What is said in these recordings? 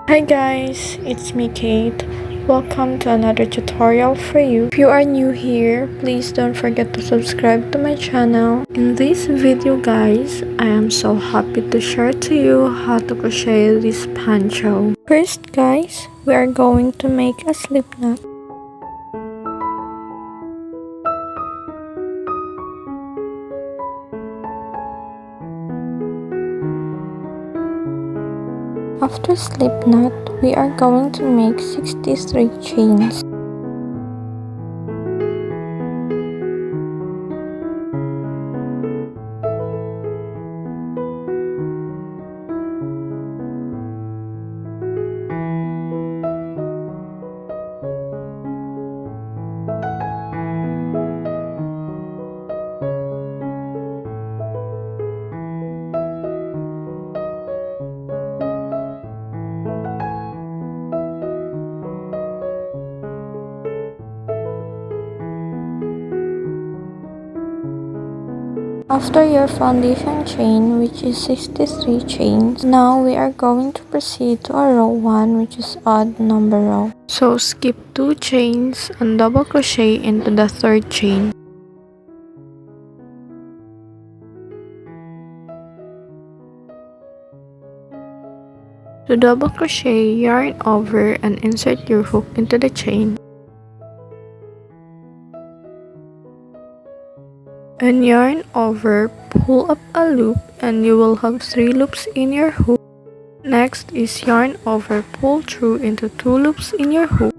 Hi guys, it's me Kate. Welcome to another tutorial for you. If you are new here, please don't forget to subscribe to my channel. In this video guys, I am so happy to share to you how to crochet this poncho. First guys, we are going to make a slip knot. After slip knot, we are going to make 63 chains. After your foundation chain, which is 63 chains, now we are going to proceed to a row 1, which is odd number row. So skip 2 chains and double crochet into the third chain. To double crochet, yarn over and insert your hook into the chain. And yarn over, pull up a loop, and you will have 3 loops in your hook. Next is yarn over, pull through into 2 loops in your hook.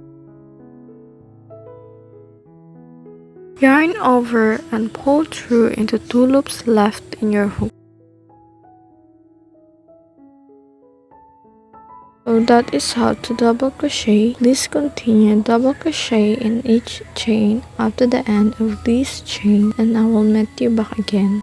Yarn over and pull through into 2 loops left in your hook. So that is how to double crochet. Please continue double crochet in each chain up to the end of this chain, and I will meet you back again.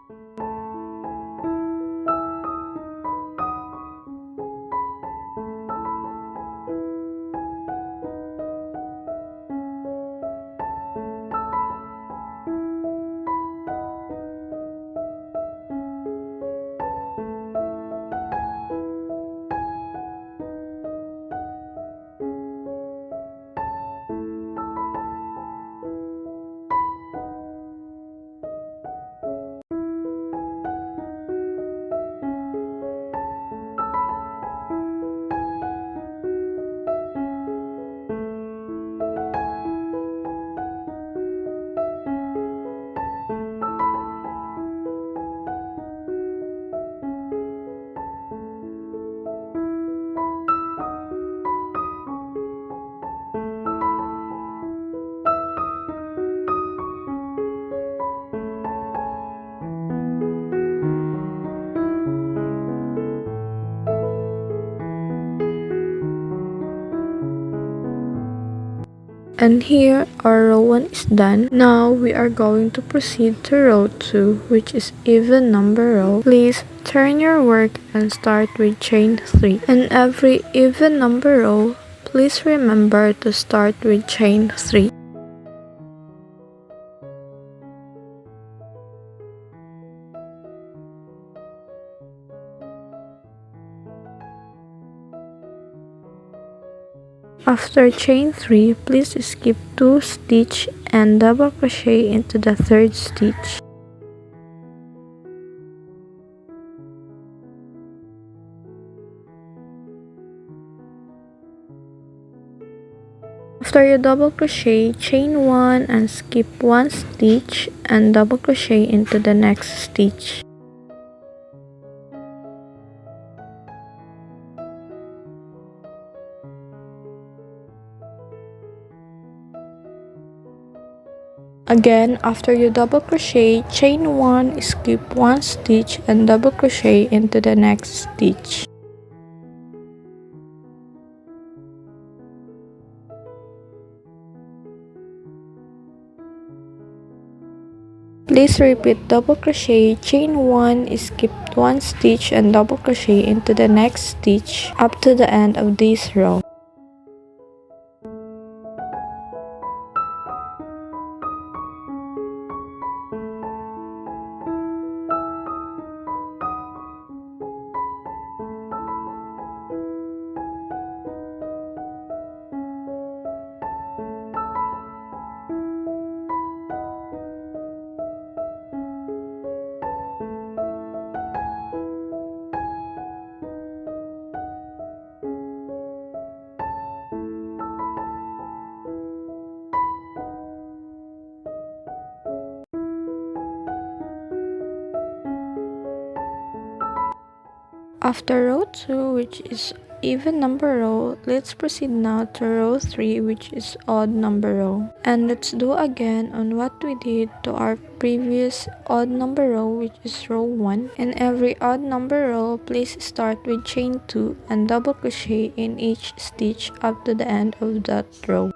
And here our row 1 is done. Now we are going to proceed to row 2, which is even number row. Please turn your work and start with chain 3. In every even number row, please remember to start with chain 3. After chain 3, please skip 2 stitch and double crochet into the third stitch. After you double crochet, chain 1 and skip 1 stitch and double crochet into the next stitch. Again, after you double crochet, chain 1, skip 1 stitch and double crochet into the next stitch. Please repeat double crochet, chain 1, skip 1 stitch and double crochet into the next stitch up to the end of this row. After row 2, which is even number row, let's proceed now to row 3, which is odd number row. And let's do again on what we did to our previous odd number row, which is row 1. In every odd number row, please start with chain 2 and double crochet in each stitch up to the end of that row.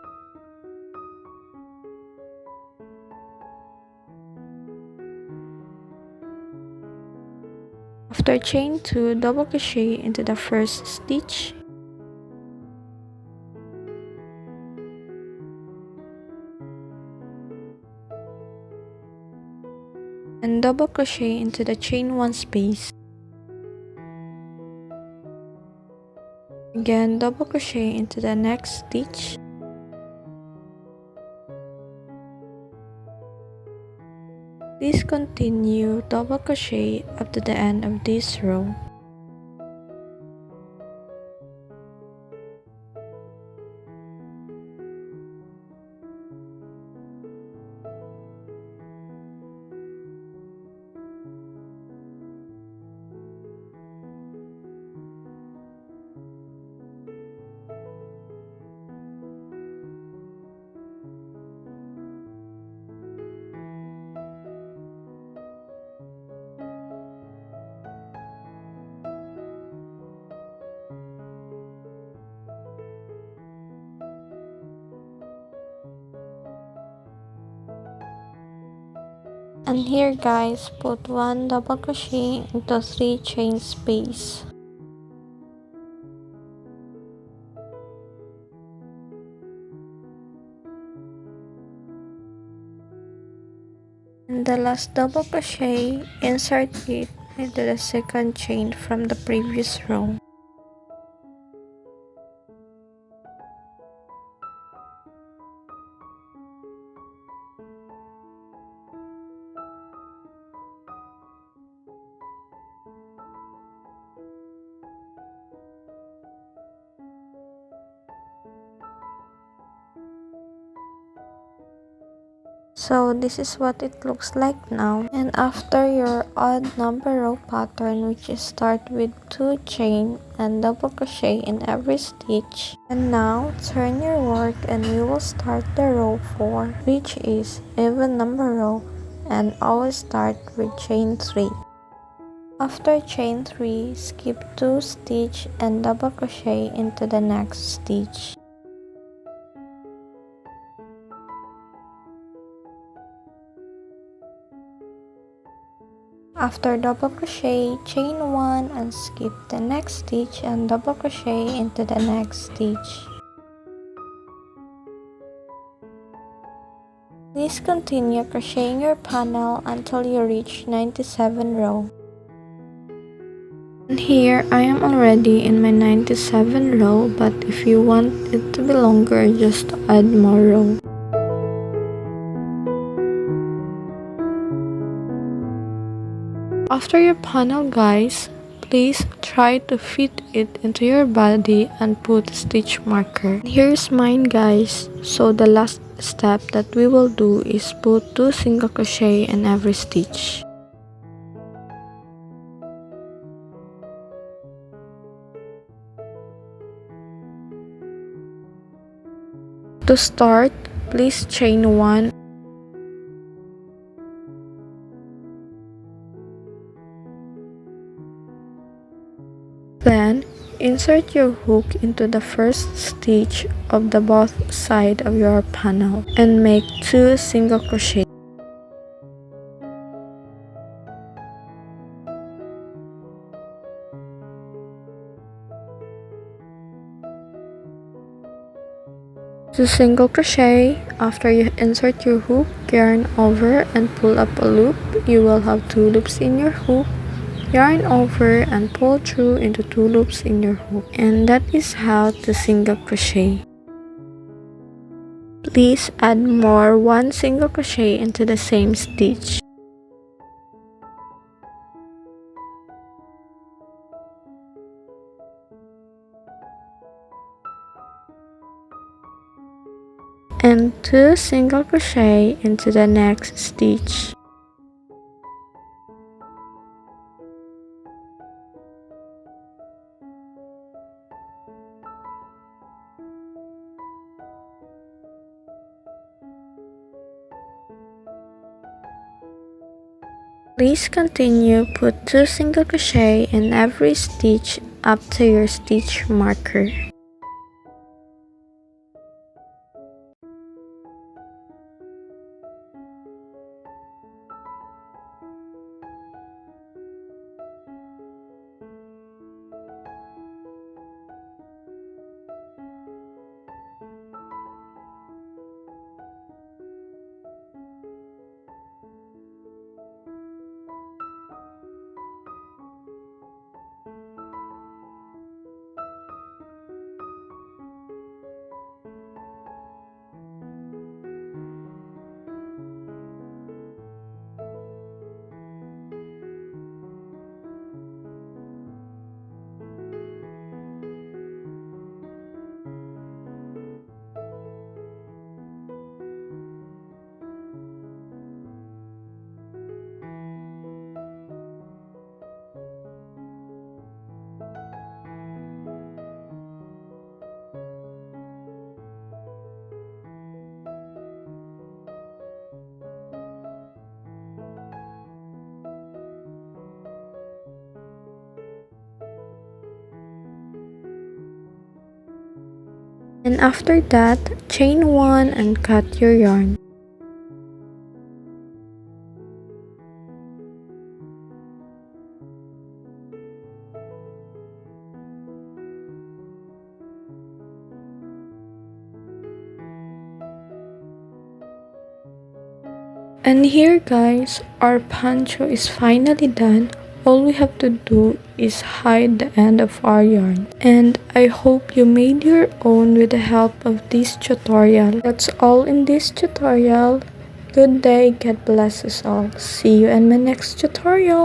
After chain 2, double crochet into the first stitch and double crochet into the chain 1 space. Again, double crochet into the next stitch please continue double crochet up to the end of this row. And here guys, put 1 double crochet into 3 chain space. And the last double crochet, insert it into the second chain from the previous row. So this is what it looks like now. And after your odd number row pattern, which is start with 2 chain and double crochet in every stitch. And now turn your work and we will start the row 4, which is even number row, and always start with chain 3. After chain 3, skip 2 stitch and double crochet into the next stitch. After double crochet, chain 1 and skip the next stitch and double crochet into the next stitch. Please continue crocheting your panel until you reach 97 row. And here I am already in my 97 row, but if you want it to be longer, just add more row. After your panel guys, please try to fit it into your body and put stitch marker. Here's mine guys, so the last step that we will do is put 2 single crochet in every stitch. To start, please chain 1. Then, insert your hook into the first stitch of the both side of your panel and make 2 single crochet. To single crochet, after you insert your hook, yarn over and pull up a loop. You will have 2 loops in your hook. Yarn over and pull through into 2 loops in your hook, and that is how to single crochet. Please add more 1 single crochet into the same stitch. And 2 single crochet into the next stitch. Please continue, put 2 single crochet in every stitch up to your stitch marker. And after that, chain 1 and cut your yarn. And here guys, our poncho is finally done. All we have to do is hide the end of our yarn. And I hope you made your own with the help of this tutorial. That's all in this tutorial. Good day, God bless us all. See you in my next tutorial.